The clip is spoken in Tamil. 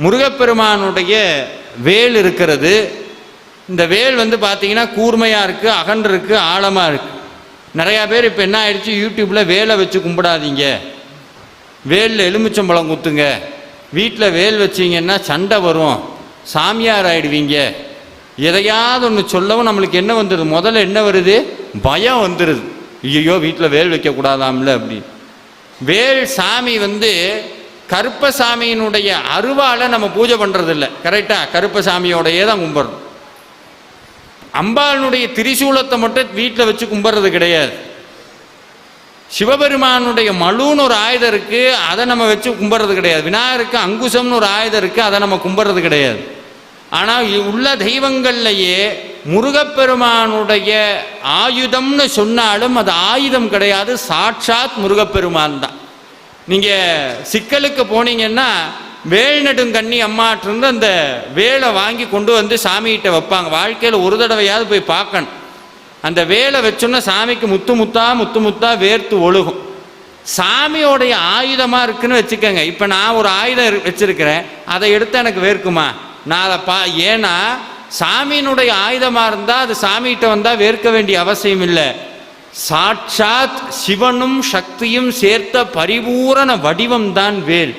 முருகப்பெருமானுடைய வேல் இருக்கிறது. இந்த வேல் வந்து பார்த்தீங்கன்னா கூர்மையாக இருக்குது, அகன்று இருக்குது, ஆழமாக இருக்குது. நிறையா பேர் இப்போ என்ன ஆயிடுச்சு, யூடியூப்பில் வேலை வச்சு கும்பிடாதீங்க, வேலில் எலுமிச்சம்பழம் குத்துங்க, வீட்டில் வேல் வச்சிங்கன்னா சண்டை வரும், சாமியார் ஆயிடுவீங்க, எதையாவது ஒன்று சொல்லவும் நம்மளுக்கு என்ன வந்துடுது, முதல்ல என்ன வருது, பயம் வந்துடுது. ஐயோ வீட்டில் வேல் வைக்கக்கூடாதாம்ல அப்படி. வேல் சாமி வந்து கருப்பசாமியினுடைய அருவாலை நம்ம பூஜை பண்ணுறது இல்லை, கரெக்டாக கருப்பசாமியோடையே தான் கும்பிட்றோம். அம்பாளுடைய திரிசூலத்தை மட்டும் வீட்டில் வச்சு கும்பிட்றது கிடையாது. சிவபெருமானுடைய மழுன்னு ஒரு ஆயுதம் இருக்குது, அதை நம்ம வச்சு கும்பிட்றது கிடையாது. விநாயகருக்கு அங்குசம்னு ஒரு ஆயுதம் இருக்குது, அதை நம்ம கும்பிட்றது கிடையாது. ஆனால் உள்ள தெய்வங்கள்லையே முருகப்பெருமானுடைய ஆயுதம்னு சொன்னாலும் அது ஆயுதம் கிடையாது, சாட்சாத் முருகப்பெருமான் தான். நீங்கள் சிக்கலுக்கு போனீங்கன்னா வேல் நெடுங்கண்ணி அம்மாட்டிருந்து அந்த வேலை வாங்கி கொண்டு வந்து சாமிகிட்ட வைப்பாங்க. வாழ்க்கையில் ஒரு தடவையாவது போய் பார்க்கணும். அந்த வேலை வச்சோன்னா சாமிக்கு முத்து முத்தா முத்து முத்தா வேர்த்து ஒழுகும். சாமியோடைய ஆயுதமாக இருக்குன்னு வச்சுக்கோங்க. இப்போ நான் ஒரு ஆயுதம் வச்சிருக்கிறேன், அதை எடுத்து எனக்கு வேர்க்குமா? நான் அதை ஏன்னா சாமியினுடைய ஆயுதமாக இருந்தால் அது சாமிகிட்ட வந்தால் வேர்க்க வேண்டிய அவசியம் இல்லை. சாட்சாத் சிவனும் சக்தியும் சேர்த்த பரிபூரண வடிவம்தான் வேல்.